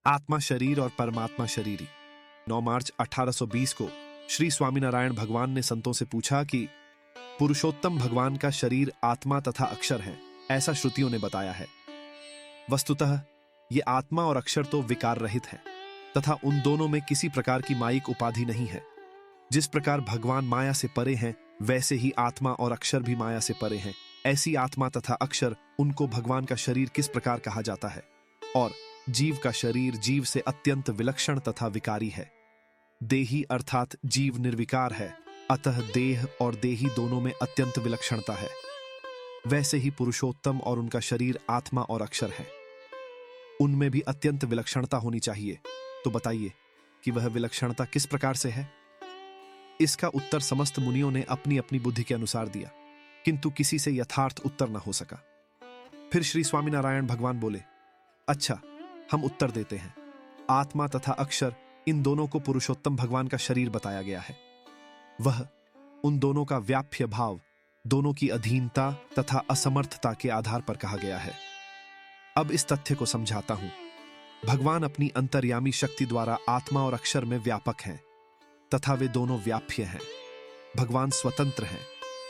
आत्मा शरीर और परमात्मा शरीरी। 9 मार्च 1820 को श्री स्वामीनारायण भगवान ने संतों से पूछा कि पुरुषोत्तम भगवान का शरीर आत्मा तथा अक्षर है, ऐसा श्रुतियों ने बताया है। वस्तुतः ये आत्मा और अक्षर तो विकार रहित है तथा उन दोनों में किसी प्रकार की मायिक उपाधि नहीं है। जिस प्रकार भगवान माया से परे हैं, वैसे ही आत्मा और अक्षर भी माया से परे हैं। ऐसी आत्मा तथा अक्षर, उनको भगवान का शरीर किस प्रकार कहा जाता है। और जीव का शरीर जीव से अत्यंत विलक्षण तथा विकारी है। देही अर्थात जीव निर्विकार है, अतः देह और देही दोनों में अत्यंत विलक्षणता है। वैसे ही पुरुषोत्तम और उनका शरीर आत्मा और अक्षर है, उनमें भी अत्यंत विलक्षणता होनी चाहिए। तो बताइए कि वह विलक्षणता किस प्रकार से है। इसका उत्तर समस्त मुनियों ने अपनी अपनी बुद्धि के अनुसार दिया, किंतु किसी से यथार्थ उत्तर न हो सका। फिर श्री स्वामीनारायण भगवान बोले, अच्छा, हम उत्तर देते हैं। आत्मा तथा अक्षर, इन दोनों को पुरुषोत्तम भगवान का शरीर बताया गया है। वह उन दोनों का व्याप्य भाव, दोनों की अधीनता तथा असमर्थता के आधार पर कहा गया है। अब इस तथ्य को समझाता हूं। भगवान अपनी अंतर्यामी शक्ति द्वारा आत्मा और अक्षर में व्यापक हैं तथा वे दोनों व्याप्य हैं। भगवान स्वतंत्र हैं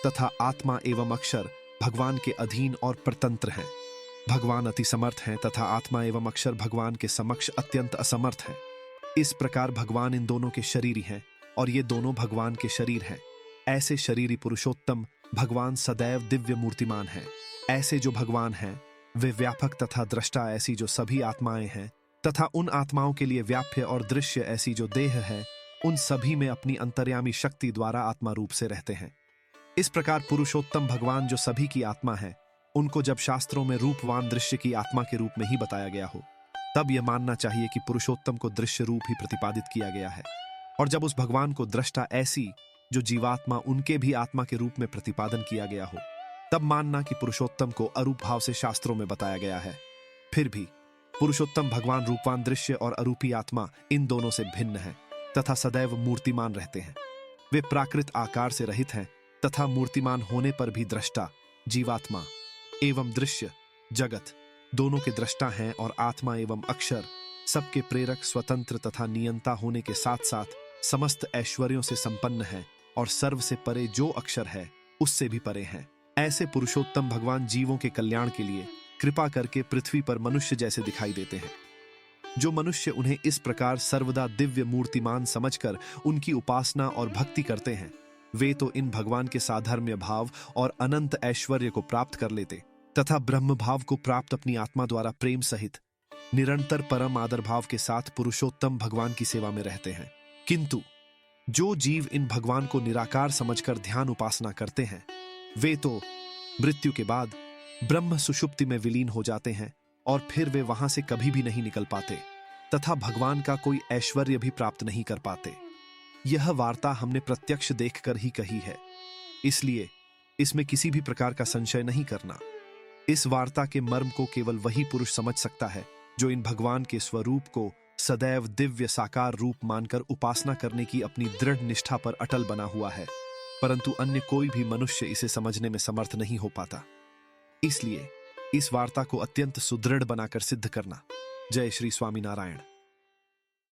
तथा आत्मा एवं अक्षर भगवान के अधीन और परतंत्र हैं। भगवान अति समर्थ हैं तथा आत्मा एवं अक्षर भगवान के समक्ष अत्यंत असमर्थ हैं। इस प्रकार भगवान इन दोनों के शरीरी हैं और ये दोनों भगवान के शरीर हैं। ऐसे शरीरी पुरुषोत्तम भगवान सदैव दिव्य मूर्तिमान हैं। ऐसे जो भगवान हैं वे व्यापक तथा दृष्टा ऐसी जो सभी आत्माएं हैं, तथा उन आत्माओं के लिए व्याप्य और दृश्य ऐसी जो देह है, उन सभी में अपनी अंतर्यामी शक्ति द्वारा आत्मा रूप से रहते हैं। इस प्रकार पुरुषोत्तम भगवान जो सभी की आत्मा है, उनको जब शास्त्रों में रूपवान दृश्य की आत्मा के रूप में ही बताया गया हो, तब यह मानना चाहिए कि पुरुषोत्तम को दृश्य रूप ही प्रतिपादित किया गया है। और जब उस भगवान को दृष्टा ऐसी जो जीवात्मा, उनके भी आत्मा के रूप में प्रतिपादन किया गया हो, तब मानना कि पुरुषोत्तम को अरूप भाव से शास्त्रों में बताया गया है। फिर भी पुरुषोत्तम भगवान रूपवान दृश्य और अरूपी आत्मा, इन दोनों से भिन्न है तथा सदैव मूर्तिमान रहते हैं। वे प्राकृत आकार से रहित हैं तथा मूर्तिमान होने पर भी दृष्टा, जीवात्मा एवं दृश्य जगत दोनों के दृष्टा हैं। और आत्मा एवं अक्षर सबके प्रेरक, स्वतंत्र तथा नियंता होने के साथ साथ समस्त ऐश्वर्यों से संपन्न है और सर्व से परे जो अक्षर है उससे भी परे हैं। ऐसे पुरुषोत्तम भगवान जीवों के कल्याण के लिए कृपा करके पृथ्वी पर मनुष्य जैसे दिखाई देते हैं। जो मनुष्य उन्हें इस प्रकार सर्वदा दिव्य मूर्तिमान समझकर उनकी उपासना और भक्ति करते हैं, वे तो इन भगवान के साधर्म्य भाव और अनंत ऐश्वर्य को प्राप्त कर लेते तथा ब्रह्म भाव को प्राप्त अपनी आत्मा द्वारा प्रेम सहित निरंतर परम आदर भाव के साथ पुरुषोत्तम भगवान की सेवा में रहते हैं। किंतु जो जीव इन भगवान को निराकार समझकर ध्यान उपासना करते हैं, वे तो मृत्यु के बाद ब्रह्म सुषुप्ति में विलीन हो जाते हैं और फिर वे वहां से कभी भी नहीं निकल पाते तथा भगवान का कोई ऐश्वर्य भी प्राप्त नहीं कर पाते। यह वार्ता हमने प्रत्यक्ष देखकर ही कही है, इसलिए इसमें किसी भी प्रकार का संशय नहीं करना। इस वार्ता के मर्म को केवल वही पुरुष समझ सकता है जो इन भगवान के स्वरूप को सदैव दिव्य साकार रूप मानकर उपासना करने की अपनी दृढ़ निष्ठा पर अटल बना हुआ है, परंतु अन्य कोई भी मनुष्य इसे समझने में समर्थ नहीं हो पाता। इसलिए इस वार्ता को अत्यंत सुदृढ़ बनाकर सिद्ध करना। जय श्री स्वामीनारायण।